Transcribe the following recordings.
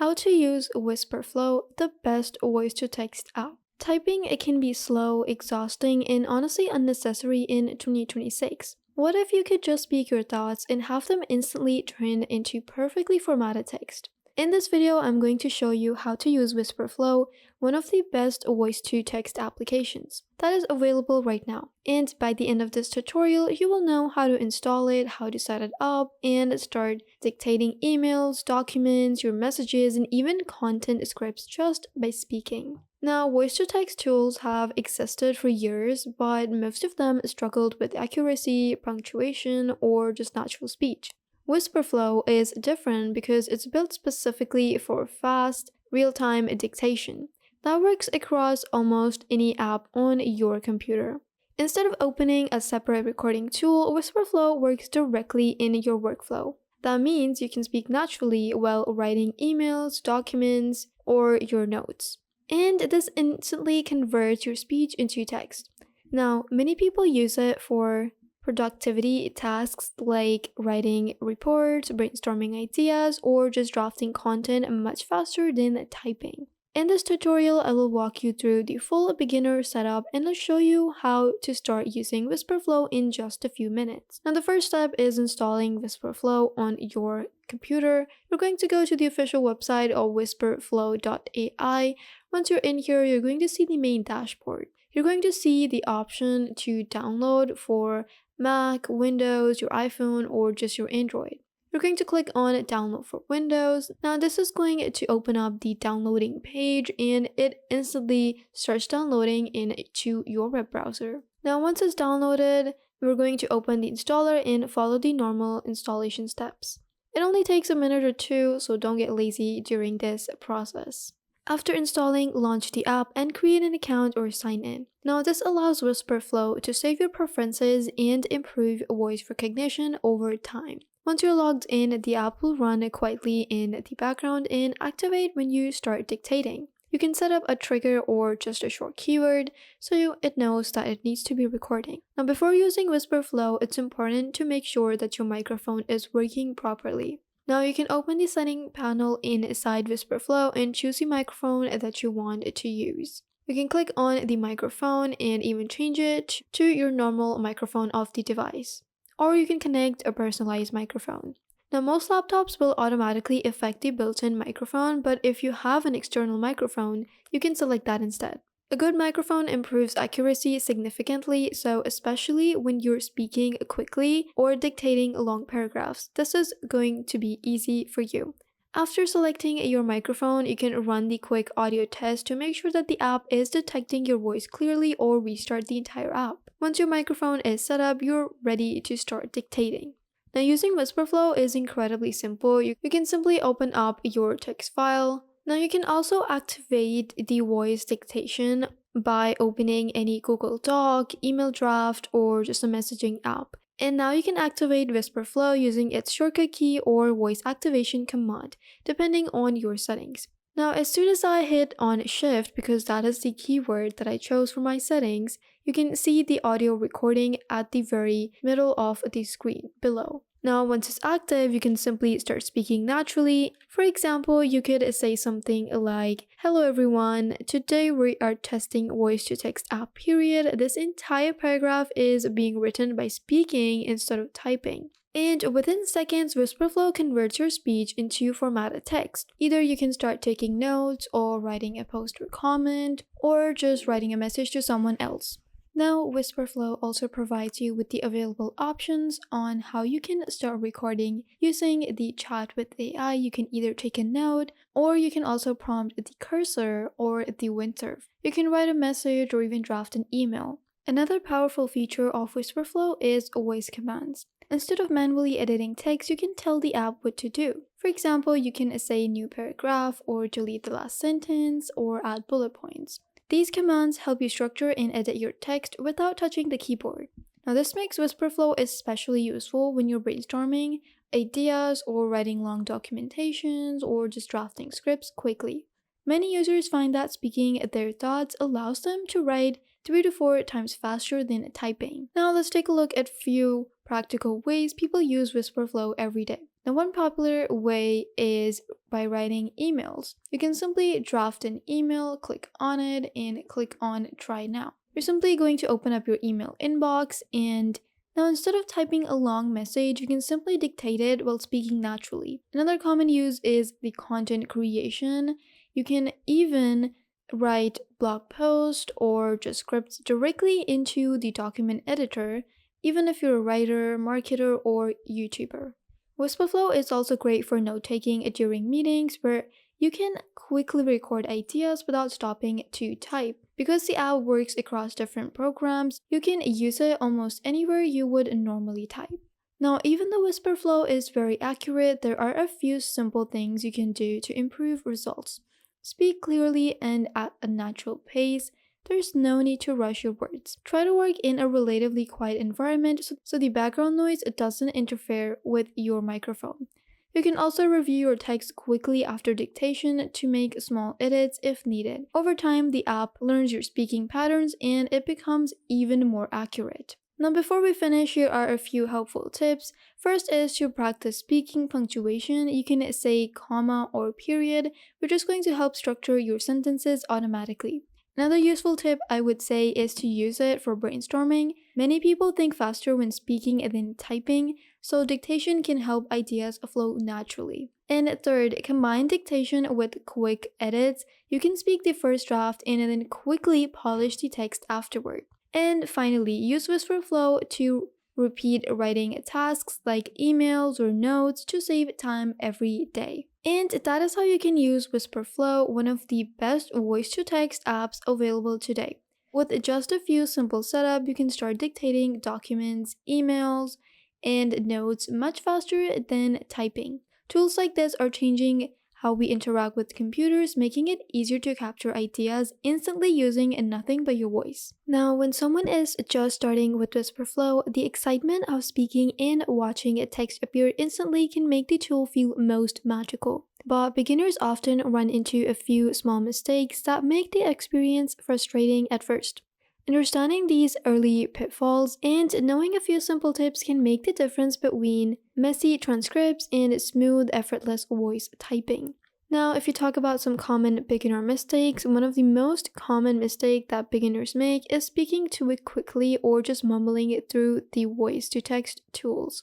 How to use Wispr Flow, the best voice-to-text app. Typing it can be slow, exhausting, and honestly unnecessary in 2026. What if you could just speak your thoughts and have them instantly turn into perfectly formatted text? In this video, I'm going to show you how to use Wispr Flow, one of the best voice-to-text applications that is available right now. And by the end of this tutorial, you will know how to install it, how to set it up, and start dictating emails, documents, your messages, and even content scripts just by speaking. Now, voice-to-text tools have existed for years, but most of them struggled with accuracy, punctuation, or just natural speech. Wispr Flow is different because it's built specifically for fast, real-time dictation that works across almost any app on your computer. Instead of opening a separate recording tool, Wispr Flow works directly in your workflow. That means you can speak naturally while writing emails, documents, or your notes. And this instantly converts your speech into text. Now, many people use it for productivity tasks like writing reports, brainstorming ideas, or just drafting content much faster than typing. In this tutorial, I will walk you through the full beginner setup and I'll show you how to start using Wispr Flow in just a few minutes. Now, the first step is installing Wispr Flow on your computer. You're going to go to the official website of wisprflow.ai. Once you're in here, you're going to see the main dashboard. You're going to see the option to download for Mac, Windows, your iPhone, or just your Android. You're going to click on download for Windows. Now this is going to open up the downloading page and it instantly starts downloading into your web browser. Now once it's downloaded, we're going to open the installer and follow the normal installation steps. It only takes a minute or two, so don't get lazy during this process. After installing, launch the app and create an account or sign in. Now this allows Wispr Flow to save your preferences and improve voice recognition over time. Once you're logged in, the app will run quietly in the background and activate when you start dictating. You can set up a trigger or just a short keyword so it knows that it needs to be recording. Now before using Wispr Flow, it's important to make sure that your microphone is working properly. Now you can open the setting panel inside Wispr Flow and choose the microphone that you want to use. You can click on the microphone and even change it to your normal microphone of the device. Or you can connect a personalized microphone. Now most laptops will automatically affect the built-in microphone, but if you have an external microphone, you can select that instead. A good microphone improves accuracy significantly, so especially when you're speaking quickly or dictating long paragraphs, this is going to be easy for you. After selecting your microphone, you can run the quick audio test to make sure that the app is detecting your voice clearly or restart the entire app. Once your microphone is set up, you're ready to start dictating. Now using Wispr Flow is incredibly simple. You can simply open up your text file. Now you can also activate the voice dictation by opening any Google Doc, email draft, or just a messaging app. And now you can activate Wispr Flow using its shortcut key or voice activation command, depending on your settings. Now as soon as I hit on shift, because that is the keyword that I chose for my settings, you can see the audio recording at the very middle of the screen below. Now once it's active, you can simply start speaking naturally. For example, you could say something like, "Hello everyone, today we are testing voice-to-text app period. This entire paragraph is being written by speaking instead of typing." And within seconds, Wispr Flow converts your speech into formatted text. Either you can start taking notes or writing a post or comment, or just writing a message to someone else. Now, Wispr Flow also provides you with the available options on how you can start recording using the chat with AI. You can either take a note, or you can also prompt the cursor or the windsurf. You can write a message or even draft an email. Another powerful feature of Wispr Flow is voice commands. Instead of manually editing text, you can tell the app what to do. For example, you can say new paragraph or delete the last sentence or add bullet points. These commands help you structure and edit your text without touching the keyboard. Now this makes Wispr Flow especially useful when you're brainstorming ideas or writing long documentations or just drafting scripts quickly. Many users find that speaking their thoughts allows them to write 3 to 4 times faster than typing. Now let's take a look at few practical ways people use Wispr Flow every day. Now, one popular way is by writing emails. You can simply draft an email, click on it, and click on Try Now. You're simply going to open up your email inbox, and now instead of typing a long message, you can simply dictate it while speaking naturally. Another common use is the content creation. You can even write blog posts or just scripts directly into the document editor, even if you're a writer, marketer, or YouTuber. Wispr Flow is also great for note-taking during meetings where you can quickly record ideas without stopping to type. Because the app works across different programs, you can use it almost anywhere you would normally type. Now, even though Wispr Flow is very accurate, there are a few simple things you can do to improve results. Speak clearly and at a natural pace. There's no need to rush your words. Try to work in a relatively quiet environment so the background noise doesn't interfere with your microphone. You can also review your text quickly after dictation to make small edits if needed. Over time, the app learns your speaking patterns and it becomes even more accurate. Now, before we finish, here are a few helpful tips. First is to practice speaking punctuation. You can say comma or period, which is going to help structure your sentences automatically. Another useful tip I would say is to use it for brainstorming. Many people think faster when speaking than typing, so dictation can help ideas flow naturally. And third, combine dictation with quick edits. You can speak the first draft and then quickly polish the text afterward. And finally, use Wispr Flow to repeat writing tasks like emails or notes to save time every day. And that is how you can use Wispr Flow, one of the best voice-to-text apps available today. With just a few simple setup, you can start dictating documents, emails, and notes much faster than typing. Tools like this are changing how we interact with computers, making it easier to capture ideas instantly using nothing but your voice. Now, when someone is just starting with Wispr Flow, the excitement of speaking and watching a text appear instantly can make the tool feel most magical. But beginners often run into a few small mistakes that make the experience frustrating at first. Understanding these early pitfalls and knowing a few simple tips can make the difference between messy transcripts and smooth, effortless voice typing. Now, if you talk about some common beginner mistakes, one of the most common mistakes that beginners make is speaking too quickly or just mumbling it through the voice-to-text tools.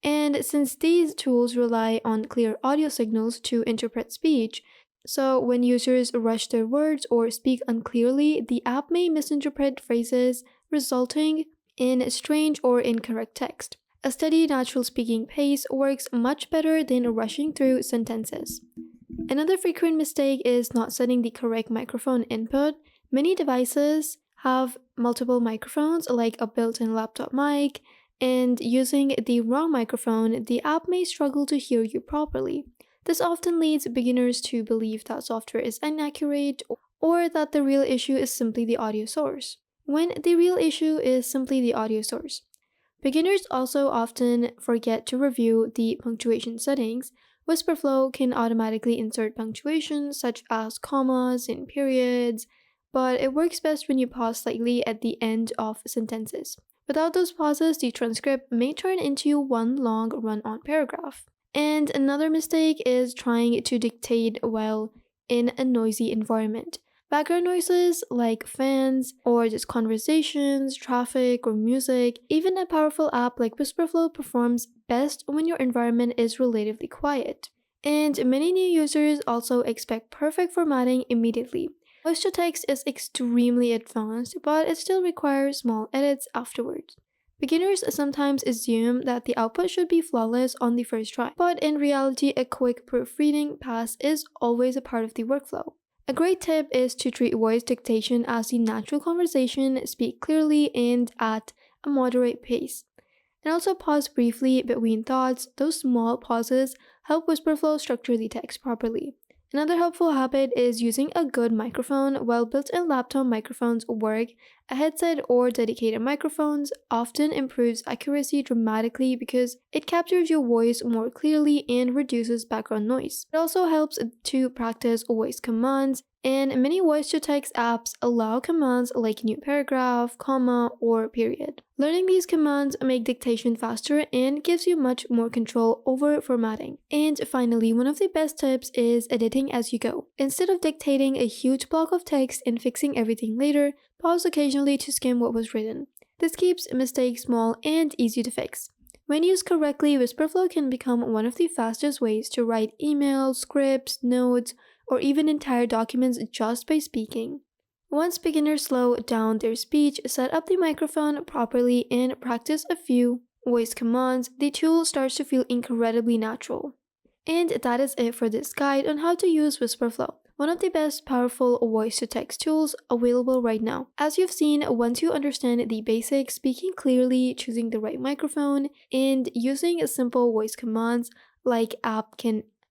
And since these tools rely on clear audio signals to interpret speech, so when users rush their words or speak unclearly, the app may misinterpret phrases, resulting in strange or incorrect text. A steady, natural speaking pace works much better than rushing through sentences. Another frequent mistake is not setting the correct microphone input. Many devices have multiple microphones, like a built-in laptop mic, and using the wrong microphone, the app may struggle to hear you properly. This often leads beginners to believe that software is inaccurate or that the real issue is simply the audio source, when the real issue is simply the audio source. Beginners also often forget to review the punctuation settings. Wispr Flow can automatically insert punctuation such as commas and periods, but it works best when you pause slightly at the end of sentences. Without those pauses, the transcript may turn into one long run-on paragraph. And another mistake is trying to dictate while in a noisy environment. Background noises like fans or just conversations, traffic, or music, even a powerful app like Wispr Flow performs best when your environment is relatively quiet. And many new users also expect perfect formatting immediately. Voice-to-text is extremely advanced, but it still requires small edits afterwards. Beginners sometimes assume that the output should be flawless on the first try, but in reality, a quick proofreading pass is always a part of the workflow. A great tip is to treat voice dictation as a natural conversation, speak clearly and at a moderate pace. And also pause briefly between thoughts. Those small pauses help Wispr Flow structure the text properly. Another helpful habit is using a good microphone. While built-in laptop microphones work, a headset or dedicated microphones often improves accuracy dramatically because it captures your voice more clearly and reduces background noise. It also helps to practice voice commands. And many voice-to-text apps allow commands like new paragraph, comma, or period. Learning these commands make dictation faster and gives you much more control over formatting. And finally, one of the best tips is editing as you go. Instead of dictating a huge block of text and fixing everything later, pause occasionally to skim what was written. This keeps mistakes small and easy to fix. When used correctly, Wispr Flow can become one of the fastest ways to write emails, scripts, notes, or even entire documents just by speaking. Once beginners slow down their speech, set up the microphone properly, and practice a few voice commands, the tool starts to feel incredibly natural. And that is it for this guide on how to use Wispr Flow, one of the best powerful voice-to-text tools available right now. As you've seen, once you understand the basics, speaking clearly, choosing the right microphone, and using simple voice commands like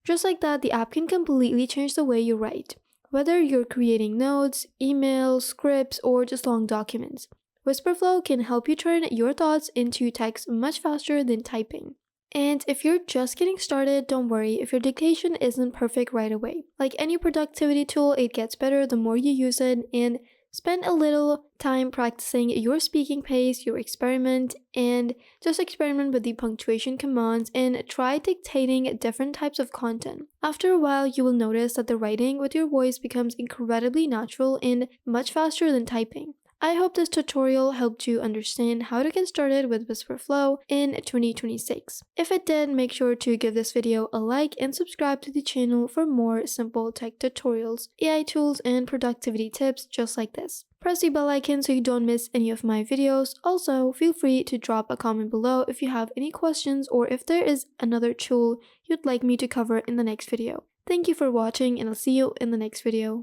just like that, the app can completely change the way you write. Whether you're creating notes, emails, scripts, or just long documents, Wispr Flow can help you turn your thoughts into text much faster than typing. And if you're just getting started, don't worry if your dictation isn't perfect right away. Like any productivity tool, it gets better the more you use it, and spend a little time practicing your speaking pace, your experiment, and just experiment with the punctuation commands and try dictating different types of content. After a while, you will notice that the writing with your voice becomes incredibly natural and much faster than typing. I hope this tutorial helped you understand how to get started with Wispr Flow in 2026. If it did, make sure to give this video a like and subscribe to the channel for more simple tech tutorials, AI tools, and productivity tips just like this. Press the bell icon so you don't miss any of my videos. Also, feel free to drop a comment below if you have any questions or if there is another tool you'd like me to cover in the next video. Thank you for watching, and I'll see you in the next video.